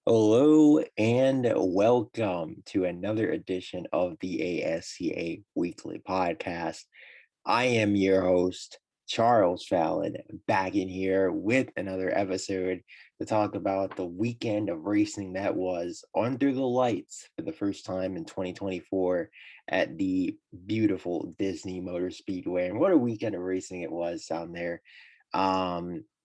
Hello and welcome to another edition of the ASCA Weekly Podcast. I am your host, Charles Fallon, back in here with another episode to talk about the weekend of racing that was under the lights for the first time in 2024 at the beautiful Disney Motor Speedway. And what a weekend of racing it was down there.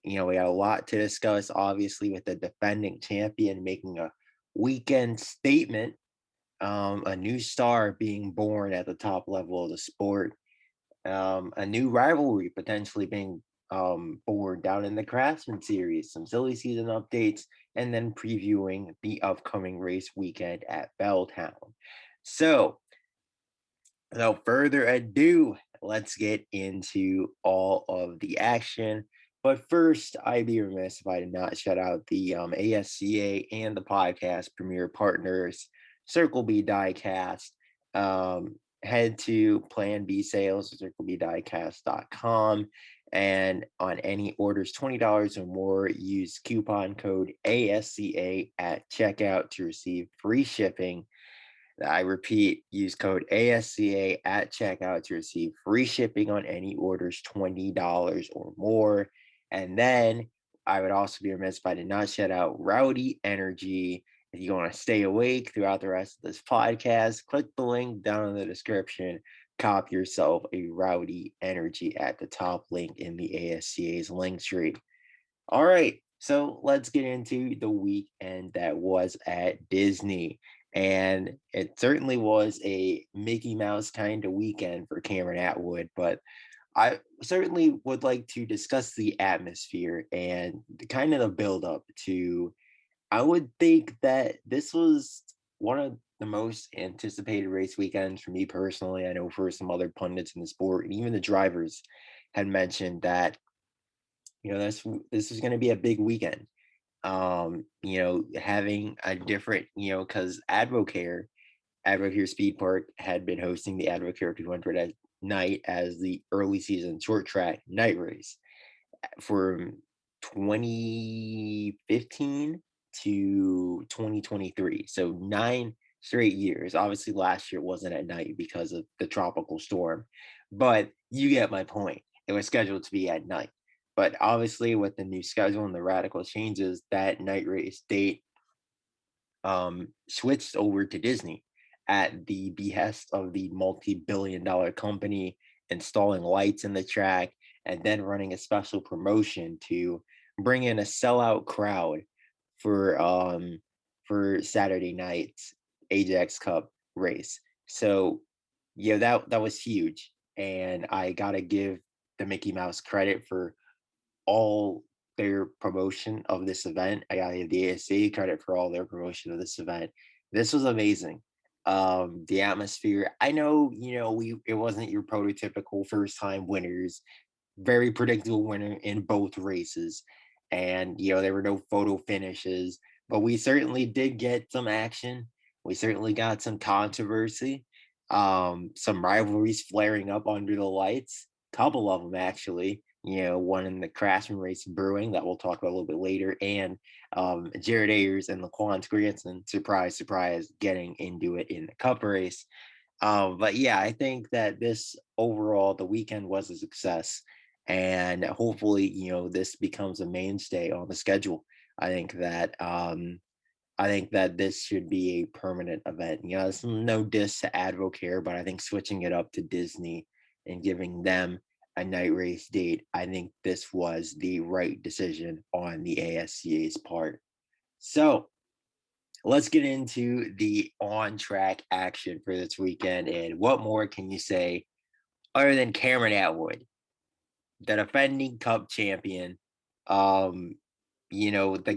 We got a lot to discuss, obviously, with the defending champion making a weekend statement, a new star being born at the top level of the sport, a new rivalry potentially being born down in the Craftsman series, some silly season updates, and then previewing the upcoming race weekend at Belltown. So, without further ado, let's get into all of the action. But first, I'd be remiss if I did not shout out the ASCA and the podcast premier partners, Circle B Diecast. Head to Plan B Sales, circlebdiecast.com. And on any orders $20 or more, use coupon code ASCA at checkout to receive free shipping. I repeat, use code ASCA at checkout to receive free shipping on any orders $20 or more. And then I would also be remiss if I did not shout out Rowdy Energy. If you want to stay awake throughout the rest of this podcast, click the link down in the description. Cop yourself a Rowdy Energy at the top link in the ASCA's link tree. All right, so let's get into the weekend that was at Disney. And it certainly was a Mickey Mouse kind of weekend for Cameron Atwood, but I certainly would like to discuss the atmosphere and kind of the build up to. I would think that this was one of the most anticipated race weekends for me personally. I know for some other pundits in the sport, and even the drivers had mentioned that this is going to be a big weekend. Having a different, because Advocare Speed Park had been hosting the Advocare 200 at night as the early season short track night race from 2015 to 2023. So 9 straight years. Obviously, last year wasn't at night because of the tropical storm, but you get my point. It was scheduled to be at night. But obviously, with the new schedule and the radical changes, that night race date switched over to Disney at the behest of the multi-billion-dollar company, installing lights in the track and then running a special promotion to bring in a sellout crowd for Saturday night's Ajax Cup race. So yeah, that was huge, and I gotta give the Mickey Mouse credit for all their promotion of this event. I gotta give the ASC credit for all their promotion of this event. This was amazing. The atmosphere. I know, it wasn't your prototypical first time winners, very predictable winner in both races. And there were no photo finishes, but we certainly did get some action. We certainly got some controversy, some rivalries flaring up under the lights, couple of them actually, one in the Craftsman Race Brewing that we'll talk about a little bit later, and Jared Ayers and Laquan Granson, surprise, surprise, getting into it in the Cup race. But yeah, I think that this overall, the weekend was a success, and hopefully, this becomes a mainstay on the schedule. I think that this should be a permanent event. It's no diss to Advocare, but I think switching it up to Disney and giving them a night race date, I think this was the right decision on the ASCA's part. So let's get into the on track action for this weekend. And what more can you say other than Cameron Atwood, the defending Cup champion? The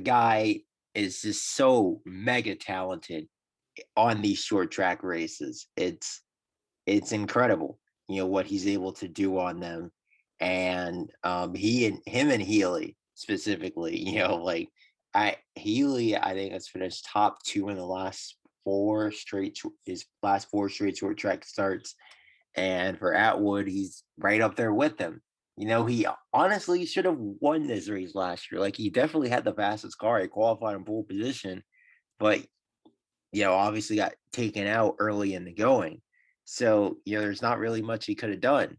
guy is just so mega talented on these short track races. It's incredible, what he's able to do on them. And him and Healy specifically, Healy, I think has finished top two in the last his last four straight short track starts. And for Atwood, he's right up there with them. He honestly should have won this race last year. Like, he definitely had the fastest car. He qualified in pole position, but obviously got taken out early in the going. So, there's not really much he could have done.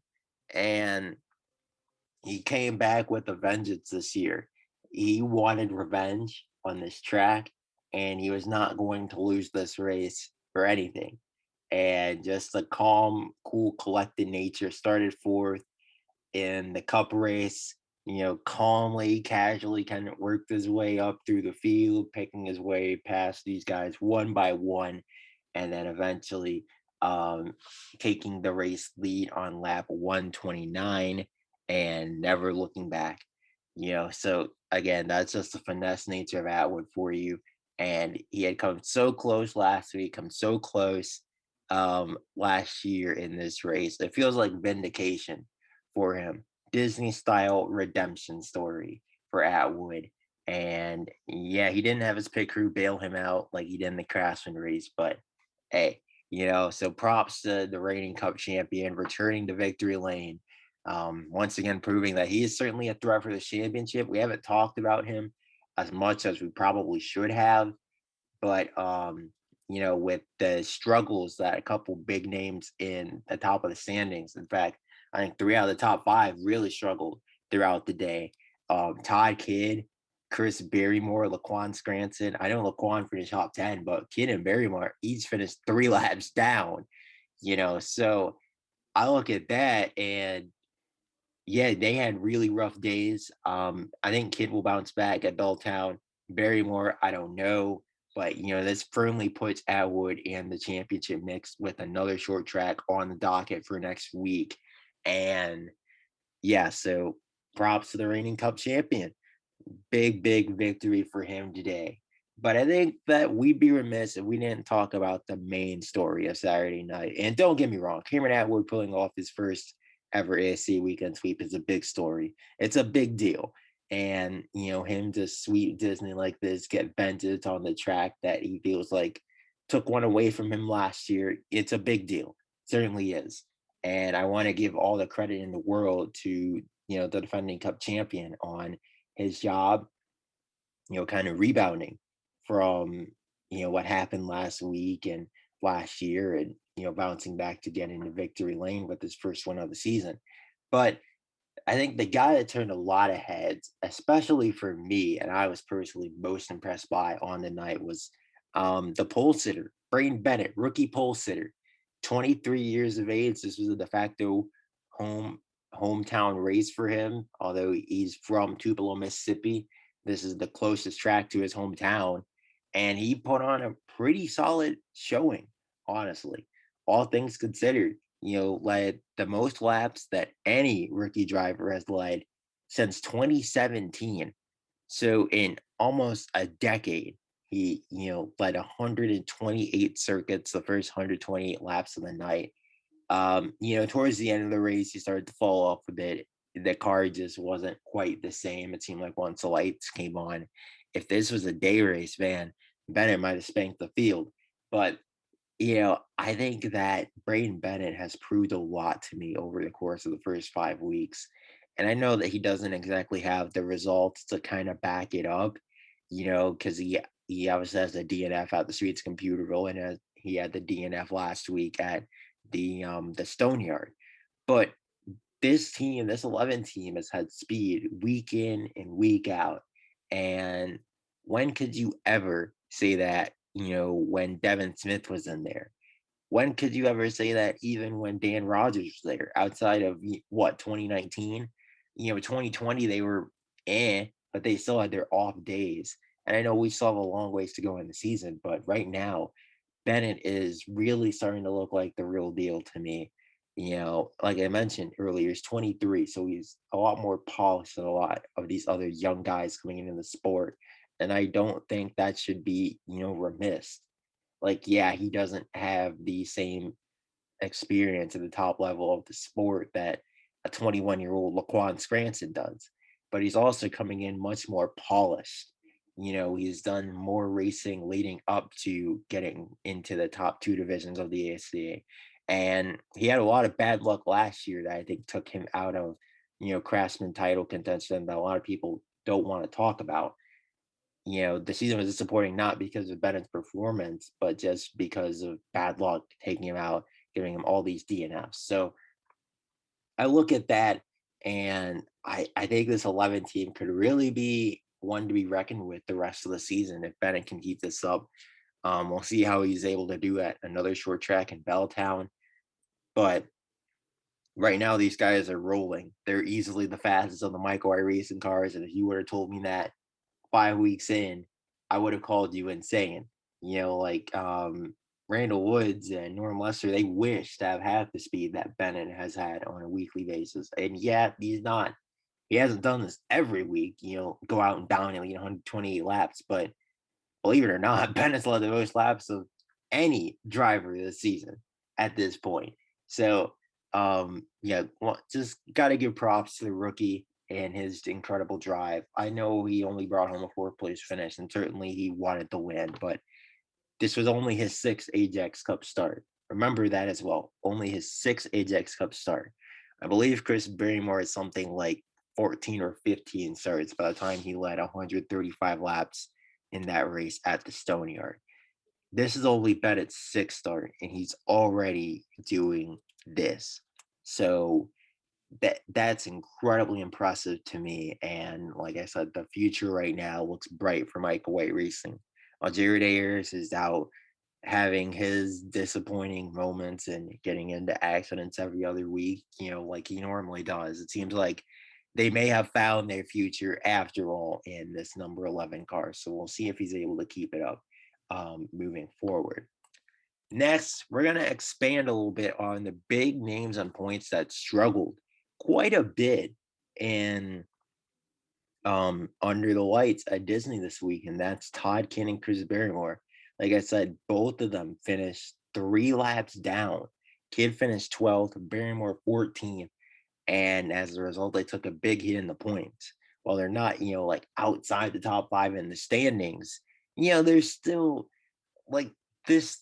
And he came back with a vengeance this year. He wanted revenge on this track, and he was not going to lose this race for anything. And just the calm, cool, collected nature started forth in the cup race, calmly, casually kind of worked his way up through the field, picking his way past these guys one by one, and then eventually um, taking the race lead on lap 129 and never looking back. So again, that's just the finesse nature of Atwood for you. And he had come so close last week, come so close last year in this race. It feels like vindication for him. Disney style redemption story for Atwood. And yeah, he didn't have his pit crew bail him out like he did in the Craftsman race, but hey, so props to the reigning cup champion returning to victory lane. Once again, proving that he is certainly a threat for the championship. We haven't talked about him as much as we probably should have, but with the struggles that a couple big names in the top of the standings, in fact, I think three out of the top five really struggled throughout the day. Todd Kidd, Chris Barrymore, Laquan Scranton. I know Laquan finished top 10, but Kidd and Barrymore each finished 3 laps down, so I look at that and yeah, they had really rough days. I think Kidd will bounce back at Belltown. Barrymore, I don't know, but this firmly puts Atwood in the championship mix with another short track on the docket for next week. And yeah, so props to the reigning cup champion. Big, big victory for him today. But I think that we'd be remiss if we didn't talk about the main story of Saturday night. And don't get me wrong, Cameron Atwood pulling off his first ever ASC weekend sweep is a big story. It's a big deal. And, him to sweep Disney like this, get vented on the track that he feels like took one away from him last year, it's a big deal. Certainly is. And I want to give all the credit in the world to, the defending cup champion on his job, kind of rebounding from, what happened last week and last year and, bouncing back to get into victory lane with his first win of the season. But I think the guy that turned a lot of heads, especially for me, and I was personally most impressed by on the night was the pole sitter, Braden Bennett, rookie pole sitter, 23 years of age. This was a de facto home hometown race for him, although he's from Tupelo, Mississippi. This is the closest track to his hometown, and he put on a pretty solid showing, honestly. All things considered, led the most laps that any rookie driver has led since 2017. So in almost a decade, he, led 128 circuits, the first 128 laps of the night. Towards the end of the race, he started to fall off a bit. The car just wasn't quite the same. It seemed like once the lights came on, if this was a day race, man, Bennett might have spanked the field. But I think that Braden Bennett has proved a lot to me over the course of the first 5 weeks. And I know that he doesn't exactly have the results to kind of back it up, because he obviously has the DNF at the Streets Computerville and he had the DNF last week at the Stone Yard. But this team, this 11 team, has had speed week in and week out. And when could you ever say that, when Devin Smith was in there? When could you ever say that even when Dan Rogers was there outside of what, 2019? 2020, they were but they still had their off days. And I know we still have a long ways to go in the season, but right now, Bennett is really starting to look like the real deal to me. Like I mentioned earlier, he's 23, so he's a lot more polished than a lot of these other young guys coming into the sport. And I don't think that should be, remiss. Like, yeah, he doesn't have the same experience at the top level of the sport that a 21-year-old Laquan Scranton does, but he's also coming in much more polished. He's done more racing leading up to getting into the top two divisions of the ASCA. And he had a lot of bad luck last year that I think took him out of, Craftsman title contention that a lot of people don't want to talk about. the season was disappointing not because of Bennett's performance, but just because of bad luck taking him out, giving him all these DNFs. So I look at that and I think this 11 team could really be one to be reckoned with the rest of the season if Bennett can keep this up. We'll see how he's able to do at another short track in Belltown. But right now, these guys are rolling. They're easily the fastest on the Michael I racing cars. And if you would have told me that 5 weeks in, I would have called you insane. Randall Woods and Norm Lester, they wish to have half the speed that Bennett has had on a weekly basis. And yet he hasn't done this every week, go out and dominate 128 laps. But believe it or not, Bennett's led the most laps of any driver this season at this point. So, yeah, well, just got to give props to the rookie and his incredible drive. I know he only brought home a fourth place finish, and certainly he wanted to win, but this was only his sixth Ajax Cup start. Remember that as well. Only his sixth Ajax Cup start. I believe Chris Barrymore is something like 14 or 15 starts by the time he led 135 laps in that race at the Stone Yard. This is only Bennett's sixth start, and he's already doing this. So that's incredibly impressive to me. And like I said, the future right now looks bright for Michael White Racing. Jared Ayers is out having his disappointing moments and getting into accidents every other week, like he normally does. It seems like they may have found their future after all in this number 11 car. So we'll see if he's able to keep it up moving forward. Next, we're going to expand a little bit on the big names and points that struggled quite a bit in under the lights at Disney this week, and that's Todd King and Chris Barrymore. Like I said, both of them finished 3 laps down. Kid finished 12th, Barrymore 14th, and as a result, they took a big hit in the points. While they're not, like outside the top 5 in the standings, they're still like this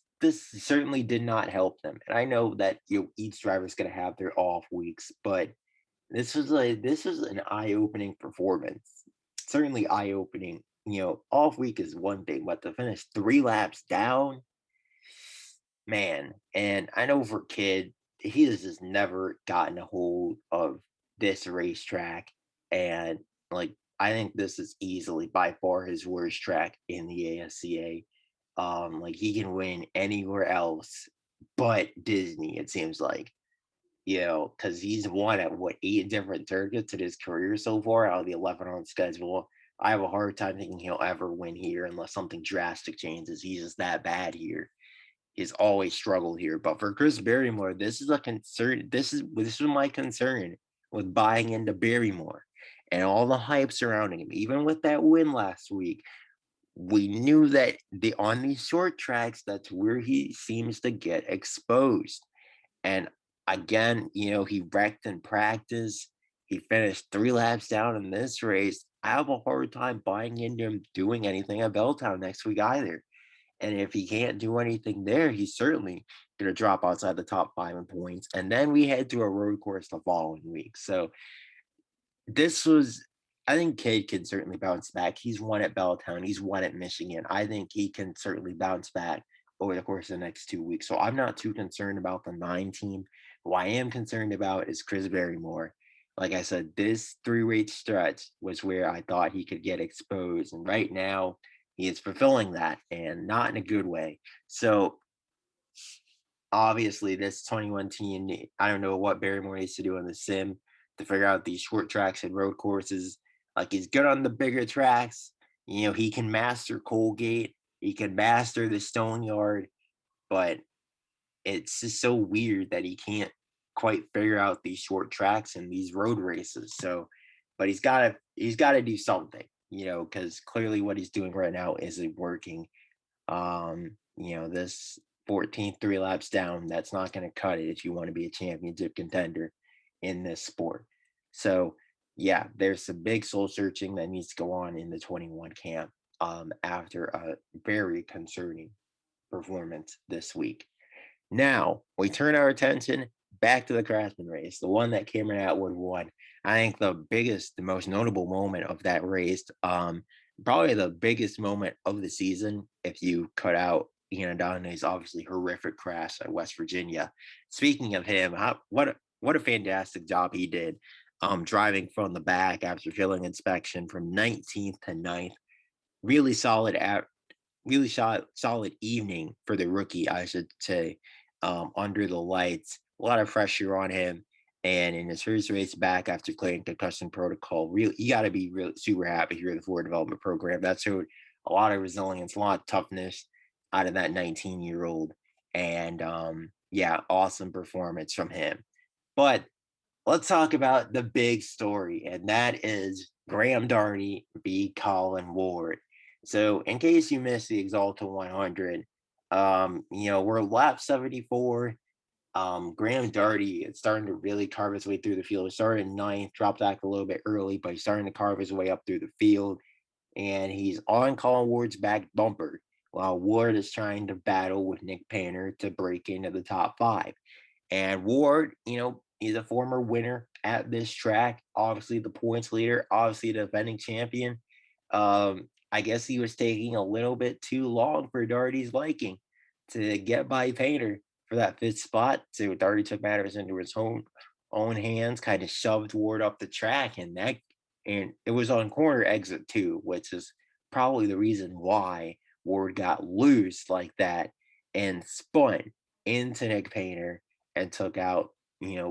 certainly did not help them. And I know that each driver's going to have their off weeks, but this was an eye-opening performance. Certainly eye-opening. Off week is one thing, but to finish 3 laps down, man. And I know for Kid, he has just never gotten a hold of this racetrack. And like I think this is easily by far his worst track in the ASCA. Like he can win anywhere else but Disney, it seems like. Because he's won at 8 different circuits in his career so far out of the 11 on schedule. I have a hard time thinking he'll ever win here unless something drastic changes. He's just that bad here. He's always struggled here. But for Chris Barrymore, this is a concern. This was my concern with buying into Barrymore and all the hype surrounding him. Even with that win last week, we knew that on these short tracks, that's where he seems to get exposed. And again, he wrecked in practice. He finished 3 laps down in this race. I have a hard time buying into him doing anything at Belltown next week either. And if he can't do anything there, he's certainly going to drop outside the top 5 in points. And then we head to a road course the following week. So I think Cade can certainly bounce back. He's won at Belltown. He's won at Michigan. I think he can certainly bounce back over the course of the next 2 weeks. So I'm not too concerned about the 9 team. Who I am concerned about is Chris Barrymore. Like I said, this 3-race stretch was where I thought he could get exposed. And right now, he is fulfilling that and not in a good way. So obviously, this 21 team, I don't know what Barrymore needs to do in the sim to figure out these short tracks and road courses. Like he's good on the bigger tracks. He can master Colgate. He can master the Stone Yard, but it's just so weird that he can't quite figure out these short tracks and these road races. So, but he's got to do something, because clearly what he's doing right now isn't working. This 14th 3 laps down, that's not going to cut it if you want to be a championship contender in this sport. So, yeah, there's some big soul searching that needs to go on in the 21 camp after a very concerning performance this week. Now, we turn our attention back to the Craftsman race, the one that Cameron Atwood won. I think the most notable moment of that race, probably the biggest moment of the season, if you cut out Ian Donne's obviously horrific crash at West Virginia. Speaking of him, what a fantastic job he did, driving from the back after failing inspection from 19th to ninth. Really solid at really solid evening for the rookie, I should say, under the lights. A lot of pressure on him. And in his first race back after clearing concussion protocol, really, you got to be really super happy here at the forward development program. That showed a lot of resilience, a lot of toughness out of that 19-year-old. And yeah, awesome performance from him. But let's talk about the big story, and that is Graham Darty v. Colin Ward. So, in case you missed the Exalta 100, we're lap 74. Graham Darty is starting to really carve his way through the field. He started in ninth, dropped back a little bit early, but he's starting to carve his way up through the field. And he's on Colin Ward's back bumper while Ward is trying to battle with Nick Painter to break into the top five. And Ward, he's a former winner at this track, obviously the points leader, obviously the defending champion. I guess he was taking a little bit too long for Darty's liking to get by Painter for that fifth spot. So Darty took matters into his own hands, kind of shoved Ward up the track, and it was on corner exit two, which is probably the reason why Ward got loose like that and spun into Nick Painter and took out,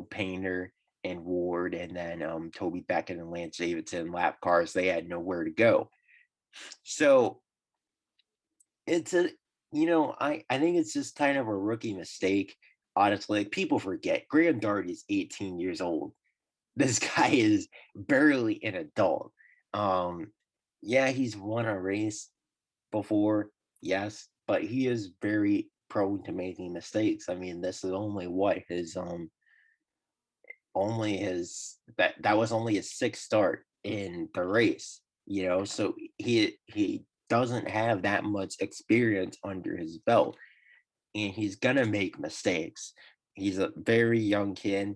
Painter and Ward, and then Toby Beckett and Lance Davidson lap cars. They had nowhere to go. So it's I think it's just kind of a rookie mistake. Honestly, like, people forget Graham Darty is 18 years old. This guy is barely an adult. Um, yeah, he's won a race before, yes, but he is very prone to making mistakes. I mean, this is only his that was only his sixth start in the race, so he doesn't have that much experience under his belt, and he's gonna make mistakes. He's a very young kid,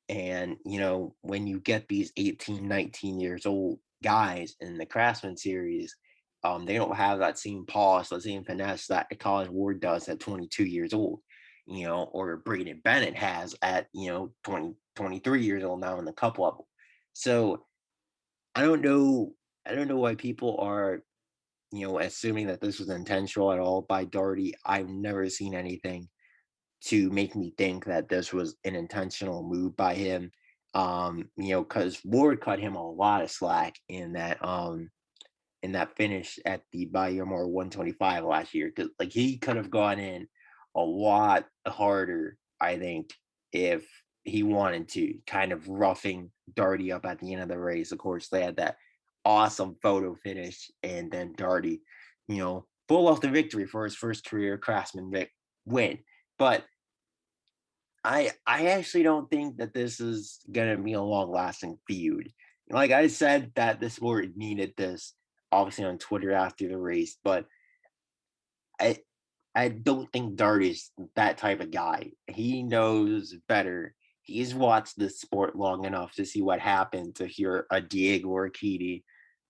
and when you get these 18, 19 years old guys in the Craftsman series, they don't have that same polish, the same finesse that Colin Ward does at 22 years old, or Braden Bennett has at 20, 23 years old now in the cup level. So I don't know, I don't know why people are assuming that this was intentional at all by Darty. I've never seen anything to make me think that this was an intentional move by him. Because Ward cut him a lot of slack in that finish at the Bayou Moore 125 last year. Because like he could have gone in a lot harder, I think, if he wanted to, kind of roughing Darty up at the end of the race. Of course, they had that awesome photo finish, and then Darty, pull off the victory for his first career Craftsman win. But I actually don't think that this is gonna be a long lasting feud. Like I said, that this sport needed this, obviously on Twitter after the race, but I I don't think Dart is that type of guy. He knows better. He's watched this sport long enough to see what happened to hear a Diego Urquidy,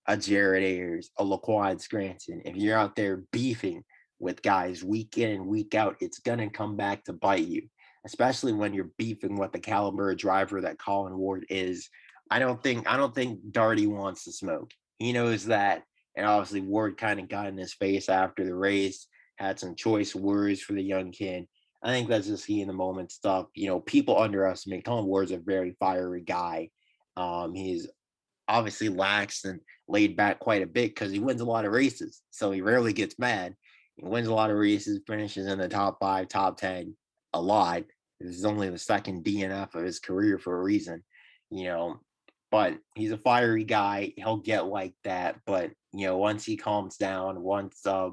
a Jared Ayers, a Laquan Scranton. If you're out there beefing with guys week in and week out, it's gonna come back to bite you, especially when you're beefing with the caliber of driver that Colin Ward is. I don't think Darty wants to smoke. He knows that, and obviously Ward kind of got in his face after the race, had some choice words for the young kid. I think that's just he in the moment stuff. People underestimate Colin Ward's a very fiery guy. He's obviously lax and laid back quite a bit because he wins a lot of races. So he rarely gets mad. He wins a lot of races, finishes in the top five, top 10 a lot. This is only the second DNF of his career for a reason, you know. But he's a fiery guy. He'll get like that. But, once he calms down, once, I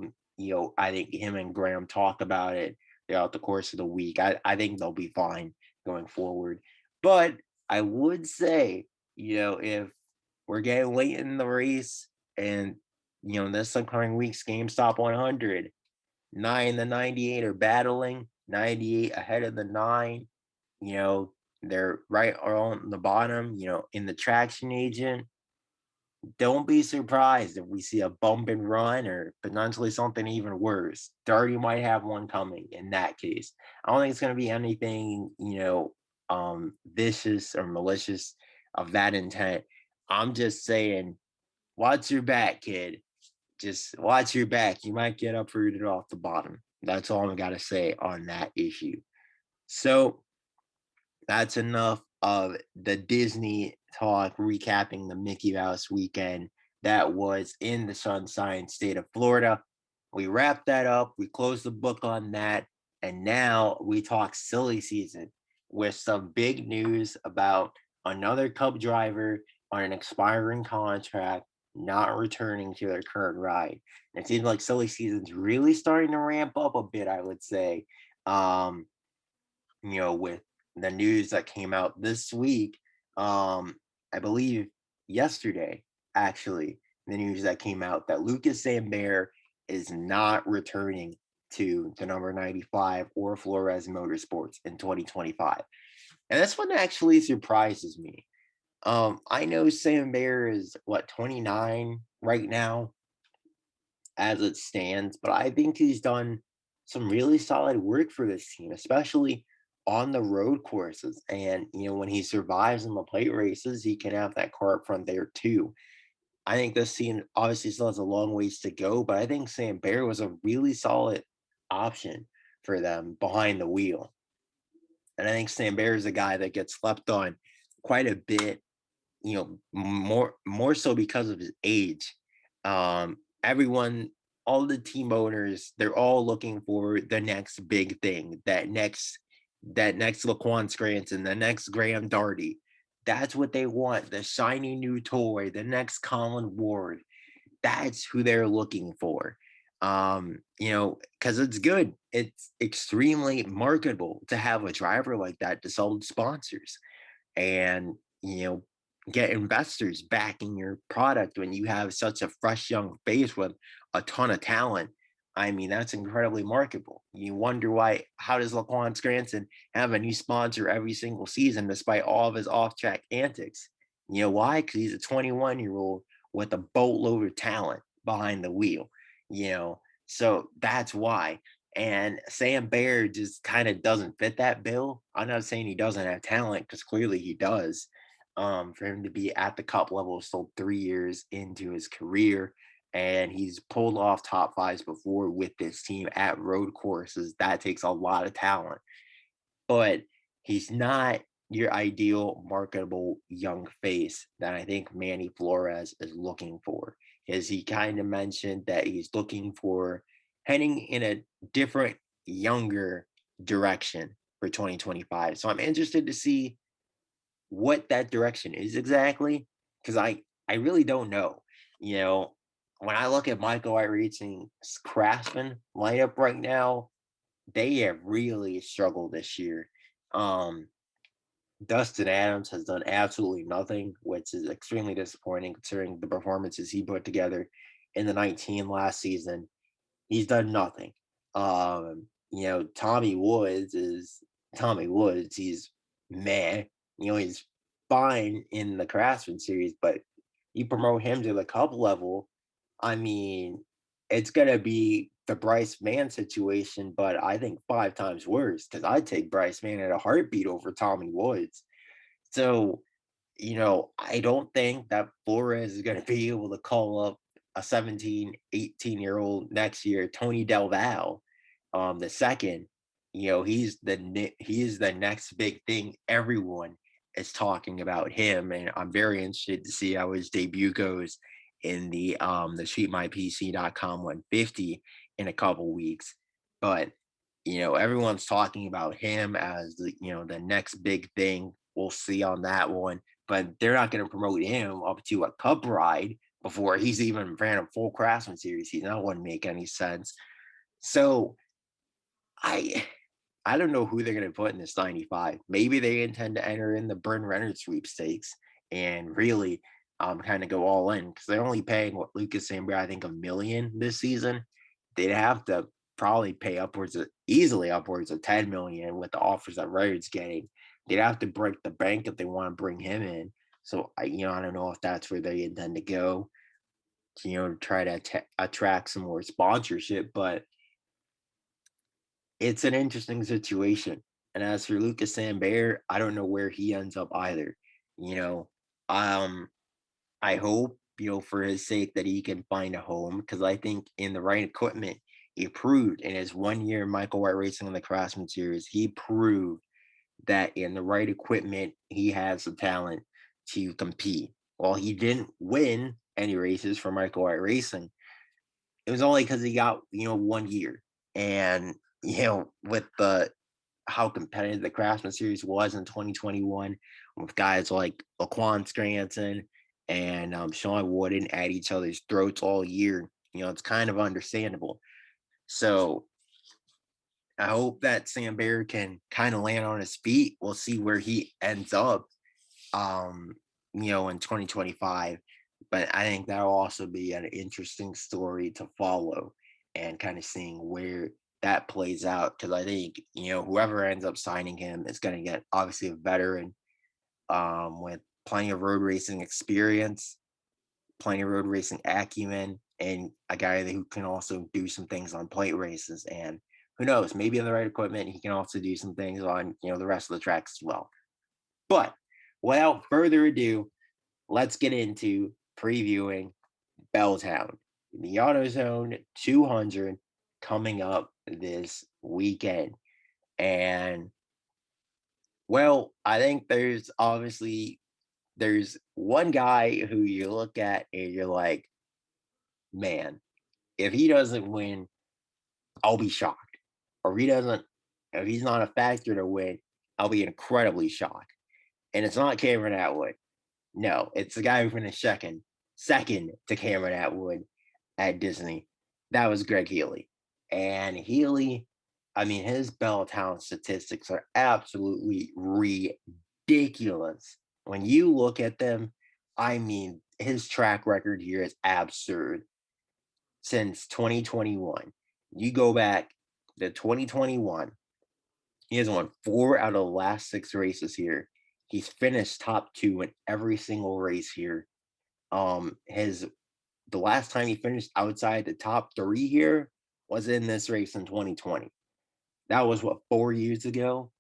think him and Graham talk about it throughout the course of the week, I think they'll be fine going forward. But I would say, if we're getting late in the race, and this upcoming week's GameStop 100, 9 to 98 are battling, 98 ahead of the 9. you know they're right on the bottom, in the traction agent. don't be surprised if we see a bump and run or potentially something even worse. Dirty might have one coming in that case. I don't think it's going to be anything, vicious or malicious of that intent. I'm just saying, watch your back, kid. Just watch your back. You might get uprooted off the bottom. That's all I got to say on that issue. So that's enough of the Disney talk recapping the Mickey Mouse weekend that was in the sunshine state of Florida. We wrapped that up. We closed the book on that. And now we talk silly season with some big news about another Cub driver on an expiring contract not returning to their current ride. And it seems like silly season's really starting to ramp up a bit, I would say. Um, with the news that came out this week, I believe yesterday, actually, the news that came out that Lucas Sambert is not returning to the number 95 or Flores Motorsports in 2025. And this one actually surprises me. I know Sambert is what 29 right now, as it stands, but I think he's done some really solid work for this team, especially on the road courses. And, when he survives in the plate races, he can have that car up front there too. I think this team obviously still has a long ways to go, but I think Sam Bear was a really solid option for them behind the wheel. And I think Sam Bear is a guy that gets slept on quite a bit, more so because of his age. Everyone, all the team owners, they're all looking for the next big thing, that next Laquan Scranton, the next Graham Darty. That's what they want, the shiny new toy, the next Colin Ward. That's who they're looking for. Because it's good. It's extremely marketable to have a driver like that to sell to sponsors and, get investors backing your product when you have such a fresh young face with a ton of talent. I mean, that's incredibly marketable. You wonder how does Laquan Scranton have a new sponsor every single season despite all of his off track antics? You know why? Because he's a 21-year-old with a boatload of talent behind the wheel, so that's why. And Sam Bear just kind of doesn't fit that bill. I'm not saying he doesn't have talent because clearly he does. For him to be at the cup level still 3 years into his career, and he's pulled off top fives before with this team at road courses. That takes a lot of talent, but he's not your ideal marketable young face that I think Manny Flores is looking for. As he kind of mentioned that he's looking for heading in a different, younger direction for 2025. So I'm interested to see what that direction is exactly, because I really don't know. You know, when I look at Michael Iraching's Craftsman lineup right now, they have really struggled this year. Um, Dustin Adams has done absolutely nothing, which is extremely disappointing considering the performances he put together in the 19 last season. He's done nothing. Tommy Woods is Tommy Woods. He's meh. He's fine in the Craftsman series, but you promote him to the cup level, I mean, it's gonna be the Bryce Mann situation, but I think 5 times worse because I'd take Bryce Mann at a heartbeat over Tommy Woods. So, I don't think that Flores is gonna be able to call up a 17, 18-year-old next year, Tony Del Val, the second. He is the next big thing. Everyone is talking about him, and I'm very interested to see how his debut goes in the SweetMyPC.com 150 in a couple weeks. But everyone's talking about him as the next big thing. We'll see on that one, but they're not going to promote him up to a cup ride before he's even ran a full Craftsman series. That wouldn't make any sense. So I I don't know who they're going to put in this 95. Maybe they intend to enter in the Bryn Renner sweepstakes and really kind of go all in because they're only paying what Lucas Sambra, I think, $1 million this season. They'd have to probably pay easily upwards of 10 million with the offers that Renner's getting. They'd have to break the bank if they want to bring him in. So I don't know if that's where they intend to go, to try to attract some more sponsorship, but it's an interesting situation. And as for Lucas Sambert, I don't know where he ends up either. You know, um, I hope, for his sake that he can find a home because I think in the right equipment, he proved in his 1 year Michael White Racing in the Craftsman Series, he proved that in the right equipment, he has the talent to compete. While he didn't win any races for Michael White Racing, it was only because he got, 1 year. And, with the how competitive the Craftsman Series was in 2021 with guys like Laquan Scranton and Sean Wooden at each other's throats all year. It's kind of understandable. So I hope that Sam Bear can kind of land on his feet. We'll see where he ends up, um, in 2025. But I think that'll also be an interesting story to follow and kind of seeing where that plays out. Because I think, whoever ends up signing him is going to get obviously a veteran with plenty of road racing experience, plenty of road racing acumen, and a guy who can also do some things on plate races. And who knows, maybe in the right equipment, he can also do some things on, the rest of the tracks as well. But without further ado, let's get into previewing Belltown, the AutoZone 200 coming up this weekend. And well, I think there's one guy who you look at and you're like, man, if he doesn't win, I'll be shocked. Or if he's not a factor to win, I'll be incredibly shocked. And it's not Cameron Atwood. No, it's the guy who finished second to Cameron Atwood at Disney. That was Greg Healy. And Healy, I mean, his Belltown statistics are absolutely ridiculous. When you look at them, I mean, his track record here is absurd. Since 2021, you go back to 2021, he has won 4 out of the last 6 races here. He's finished top 2 in every single race here. His the last time he finished outside the top 3 here was in this race in 2020. That was what, 4 years ago?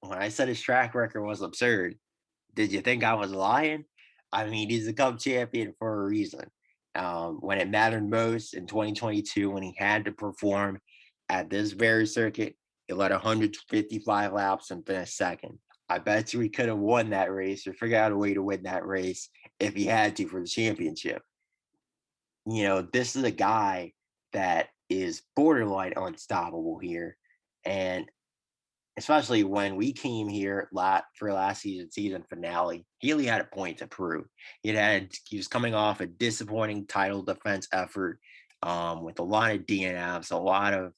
When I said his track record was absurd, did you think I was lying? I mean, he's a Cup champion for a reason. When it mattered most in 2022, when he had to perform at this very circuit, he led 155 laps and finished second. I bet you he could have won that race or figured out a way to win that race if he had to for the championship. This is a guy that is borderline unstoppable here. And especially when we came here for last season finale, Healy had a point to prove. He was coming off a disappointing title defense effort with a lot of DNFs, a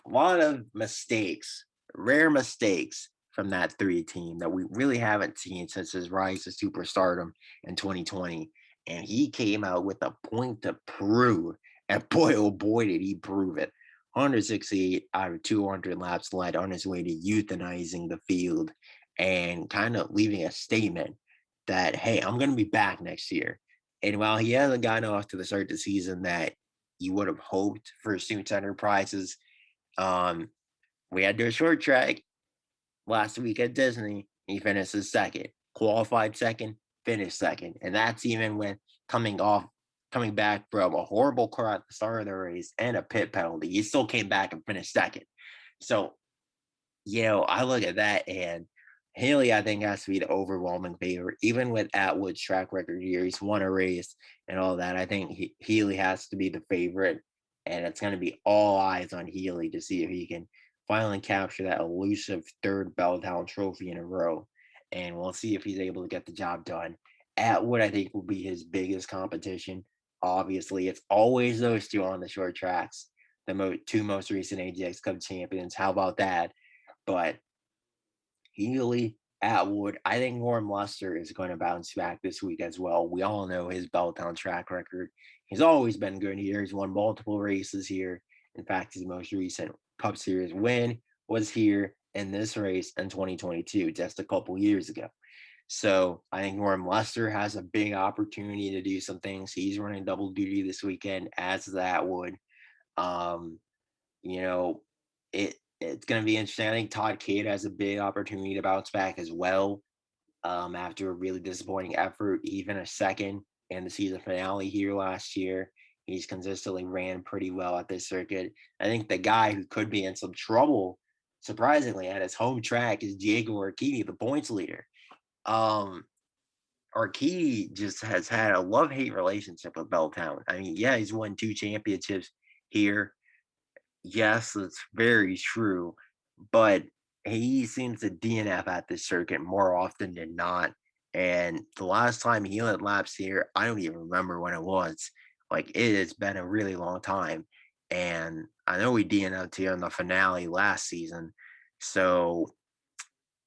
lot of mistakes, rare mistakes from that 3 team that we really haven't seen since his rise to superstardom in 2020. And he came out with a point to prove. And boy, oh boy, did he prove it. 168 out of 200 laps led on his way to euthanizing the field and kind of leaving a statement that, hey, I'm going to be back next year. And while he hasn't gotten off to the start of the season that you would have hoped for Suits Enterprises, um, we had to do a short track last week at Disney. He finishes second, qualified second, finished second. And that's even with coming back from a horrible car at the start of the race and a pit penalty. He still came back and finished second. So, I look at that and Haley, I think, has to be the overwhelming favorite. Even with Atwood's track record here, he's won a race and all that. I think Healy has to be the favorite. And it's going to be all eyes on Healy to see if he can finally capture that elusive 3rd Belltown trophy in a row. And we'll see if he's able to get the job done. Atwood, I think, will be his biggest competition. Obviously, it's always those two on the short tracks, the 2 most recent Ajax Cup champions. How about that? But Healy, Atwood, I think Warren Luster is going to bounce back this week as well. We all know his Belltown track record. He's always been good here. He's won multiple races here. In fact, his most recent Cup Series win was here in this race in 2022, just a couple years ago. So I think Norm Lester has a big opportunity to do some things. He's running double duty this weekend, as is Atwood. Um, you know, it's going to be interesting. I think Todd Cade has a big opportunity to bounce back as well. After a really disappointing effort, he finished second in the season finale here last year. He's consistently ran pretty well at this circuit. I think the guy who could be in some trouble, surprisingly, at his home track is Diego Urquidy, the points leader. Um, Urquidy just has had a love-hate relationship with Belltown. I mean, yeah, he's won 2 championships here. Yes, that's very true, but he seems to DNF at this circuit more often than not. And the last time he led laps here, I don't even remember when it was. Like it has been a really long time. And I know we DNF'd here in the finale last season. So,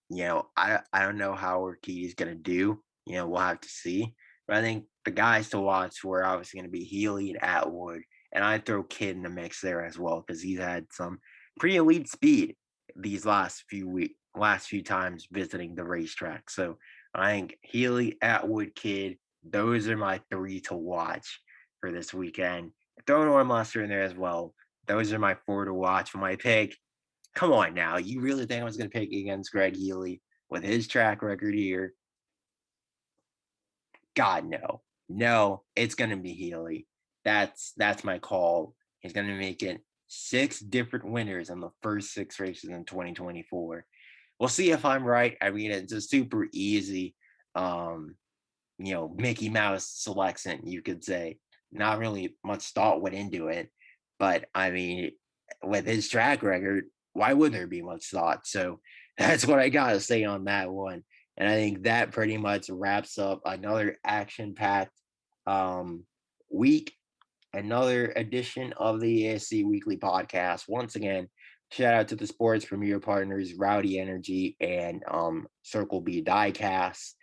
I don't know how Urquidy's gonna do. We'll have to see. But I think the guys to watch were obviously gonna be Healy and Atwood, and I'd throw Kidd in the mix there as well because he's had some pretty elite speed these last few times visiting the racetrack. So I think Healy, Atwood, Kidd, those are my three to watch for this weekend. Throw Norm Lester in there as well. Those are my four to watch for my pick. Come on now. You really think I was going to pick against Greg Healy with his track record here? God, no. No, it's going to be Healy. That's my call. He's going to make it six different winners in the first six races in 2024. We'll see if I'm right. I mean, it's a super easy, um, Mickey Mouse selection, you could say. Not really much thought went into it, but I mean, with his track record, why would there be much thought? So that's what I gotta say on that one. And I think that pretty much wraps up another action-packed um, week, another edition of the ASC Weekly Podcast. Once again, shout out to the sports premier partners, Rowdy Energy and Circle B Diecast.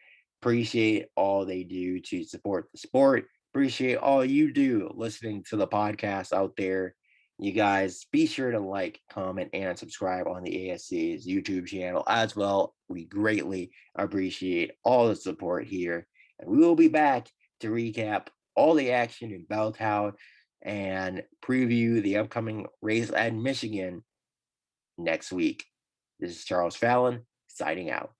Appreciate all they do to support the sport. Appreciate all you do listening to the podcast out there. You guys be sure to like, comment, and subscribe on the ASC's YouTube channel as well. We greatly appreciate all the support here. And we will be back to recap all the action in Belltown and preview the upcoming race at Michigan next week. This is Charles Fallon signing out.